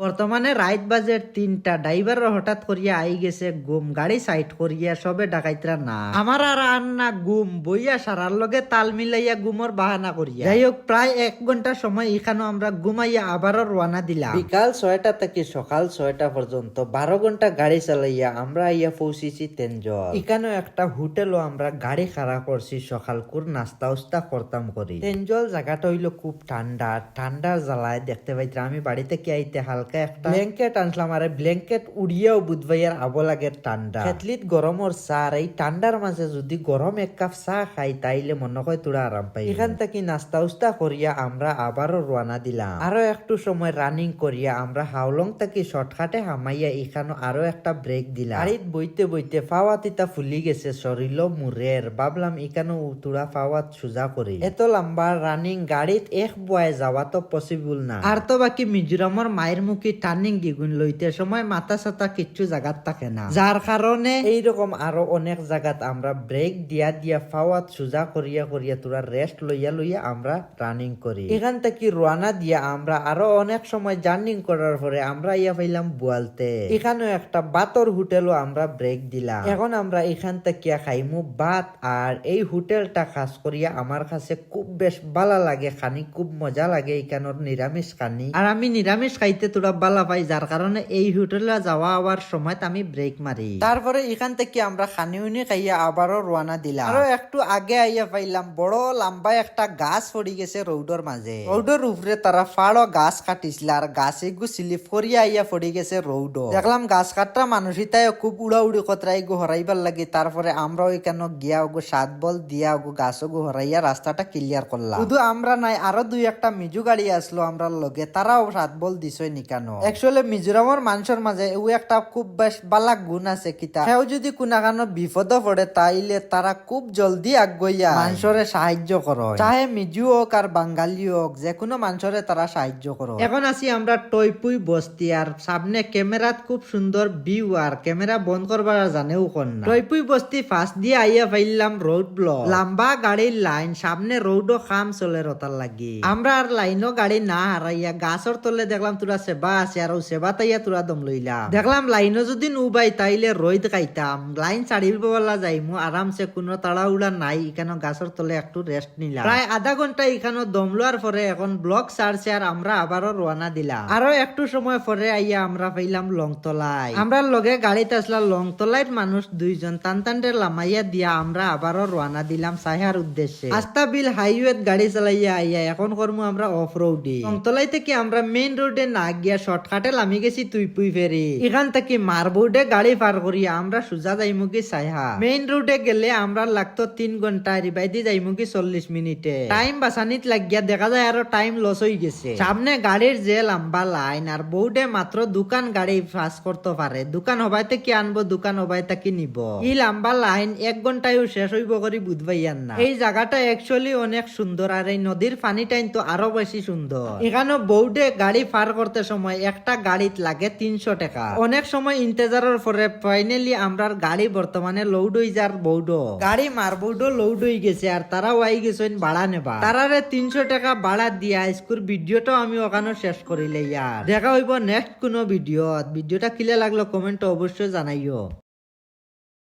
বর্তমানে রাইত বাজে 3টা, ড্রাইভার হঠাৎ করিয়া আই গেছে গুম, গাড়ি সাইড করিয়া সবে ডাকাইতরা না আমার আর আন্না গুম বইয়া সারার লগে তাল মিলাইয়া গুমর বাহানা করিয়া। যাই হোক, প্রায় 1 ঘন্টা সময় এখানে আমরা ঘুমাইয়া আবারও রওনা দিলাম। বিকাল 6টা থেকে সকাল 6টা পর্যন্ত 12 ঘন্টা গাড়ি চালাইয়া আমরা আইয়া পৌঁছেছি তেনজল। এখানে একটা হোটেলও আমরা গাড়ি খাড়া করছি সকাল কুর নাস্তা উস্তা করতাম করি। তেনজল জায়গাটা হইলো খুব ঠান্ডা, ঠান্ডার জ্বালায় দেখতে পাইতে আমি বাড়িতে কি আইতে হালকা একটা ব্ল্যাঙ্কেট আনলাম, আর ব্ল্যাঙ্কেট উড়িয়েও বুধবাইয়ার আবো লাগে ঠান্ডা। খেতলিত গরমর চা, এই ঠান্ডার মাঝে যদি গরম 1 কাপ চা খাই তাইলে মনে হয় তোরা আরাম পাই। এখান থেকে নাস্তা উস্তা করিয়া আমরা আবারও রওনা দিলাম। আরো একটু সময় রানিং করিয়া আমরা হাওলং থেকে শর্টকাটে হামাইয়া এখানে আরো একটা ব্রেক দিলাম। গাড়িত বইতে বইতে ফাওয়াতিতা ফুলি গেছে শরীর মুরের, ভাবলাম এখানে তোরা ফাওয়াত সোজা করি। এত লম্বা রানিং গাড়িত এক বয়ে যাওয়া তো পসিবল না। আর তো বাকি মিজোরামর মায়ের মুখী টার্নিং গিগুন লইতে সময় মাথা সাথা কিচ্ছু জায়গাত থাকে না, যার কারণে এইরকম আরো অনেক জায়গাত আমরা ব্রেক দিয়া দিয়া ফাওয়াত সোজা করিয়া করিয়া তোরা রেস্ট লইয়া লইয়া আমরা রানিং করি। এখান থেকে রওনা দিয়া আমরা আরো অনেক সময় জার্নিং করার পরে আমরা ইয়া পাইলাম বুয়ালতে। এখানেও একটা বাতর হোটেলও আমরা ব্রেক দিলাম। এখন আমরা এখান থেকে খাইমু ভাত, আর এই হোটেলটা খাস করিয়া আমার কাছে খুব বেশ ভালো লাগে, খানি খুব মজা লাগে এখানোর নিরামিষ খানি, আর আমি নিরামিষ খাইতে তোরা বালা পাই, যার কারণে এই হোটেলে যাওয়া আওয়ার সময় আমি ব্রেক মারি। তারপরে এখান থেকে আমরা খানি উনি খাইয়া আবারও রওনা দিলাম। আরো একটু আগে আইয়া পাইলাম বড় লম্বা একটা গাছ পড়ি গেছে রোডের মাঝে। রোডের উপরে তারা ফাড়ো গাছ কাটিছিল, আর গাছ এগু স্লিপ করিয়া আইয়া পড়ি গেছে রোড। দেখলাম গাছ কাটটা মানুষিতাই খুব উড়াউড়ি কতরাই গো হরাইবার লাগে। তারপরে আমরা ওইখানে গিয়া ওগো 7 বল দিয়া ওগো গাছ ওগো হরাইয়া রাস্তাটা ক্লিয়ার করলাম। শুধু আমরা নাই, আরো 2-1টা মিজু গাড়ি আসলো আমরা লগে, তারাও 7 বল দিছই নিকানো। একচুয়ালি মিজোরামের মানুষের মাঝে ও একটা খুব বেশ বালা গুণ আছে কিতা, সেও যদি কোনাখানো বিপদ পড়ে তাইলে তারা খুব জলদি আগুইয়া মানুষরে সাহায্য করে, চাহে মিজু হোক আর বাঙালি হোক, যে কোনো মানুষরে তারা সাহায্য করে। এখন আছি আমরা টইপুই বস্তি, আর সামনে ক্যামেরাত খুব সুন্দর ভিউ, আর ক্যামেরা বন্ধ করবার জানেও কোন না। টইপুই বস্তি ফার্স্ট দিয়ে আইয়া পাইলাম রোড ব্লক, লম্বা গাড়ির লাইন, সামনে রোডও খাম চলে রতার লাগি। আমরা আর লাইনও গাড়ি না হারাইয়া গাছর তলে দেখলাম তোরা সেবা আছে, আর ও সেবা তাইয়া তোরা দম লইলাম। দেখলাম লাইনও যদি নুবাই তাইলে রোদ খাইতাম, লাইন ছাড়িব বলা যাইমু আরামসে, কোনো তাড়াহুড়া নাই। এখানে গাছর তলে একটু রেস্ট নিলাম। প্রায় আধা ঘন্টা এখানে দম লোয়ার পরে এখন ব্লক ছাড়ছে, আর আমরা আবারও রওনা দিলাম। আরো একটু সময় পরে আইয়া আমরা পাইলাম লংতলায়। আমরা লগে গাড়িতে আসলাম লংতলায় মানুষ 2জন টানটান্ডে লামাইয়া দিয়া আমরা আবারও রওনা দিলাম সাহার উদ্দেশ্যে। আস্তাবিল হাইওয়ে গাড়ি চালাইয়া আইয়া এখন করমু আমরা অফ রোডে। লংতলাই থেকে আমরা মেইন রোডে না গিয়া শর্টকাটে লামি গেছি তুইপুই ফেরি। এখান থেকে মারবোর্ডে গাড়ি পার করিয়া আমরা সোজা যাইমু কি সাইহা। মেইন রোডে গেলে আমরা লাগতো 3 ঘন্টা, রিবাইদি যাইমু কি 40 মিনিটে। টাইম বাসানিত লাগিয়া দেখা যায় আরো টাইম লস হয়ে গেছে। সামনে গাড়ির যে লম্বা লাইন, আর বোর্ডে মাত্র দোকান গাড়ি পাস করতে পারে। দোকান হবাইতে কি আনবো, দোকান হবাইতে কি নিব। এই লম্বা লাইন 1 ঘন্টায়ও শেষ হইব করি বুঝবাইয়ান না। এই জায়গাটা অ্যাকচুয়ালি অনেক সুন্দর, আর এই নদীর পানি টাইম তো আরো বেশি সুন্দর। এখানে বোর্ডে গাড়ি পার করতে সময় একটা গাড়িত লাগে 300 টাকা। অনেক সময় ইন্তজারের পরে ফাইনালি আমরা গাড়ি বর্তমানে লোড হয়ে যার বোর্ডও গাড়ি মারবোর্ডও লোড হয়ে গেছে, আর তারাও আই গেছেন ভাড়া নেবা। তারারে 300 টাকা ভাড়া দিয়া স্কুল ভিডিওটাও আমি ওখানে শেষ করিলে। ইয়ার দেখা হইব নেক্সট কোনো ভিডিওটা কিলে লাগলো কমেন্ট অবশ্যই জানাইও।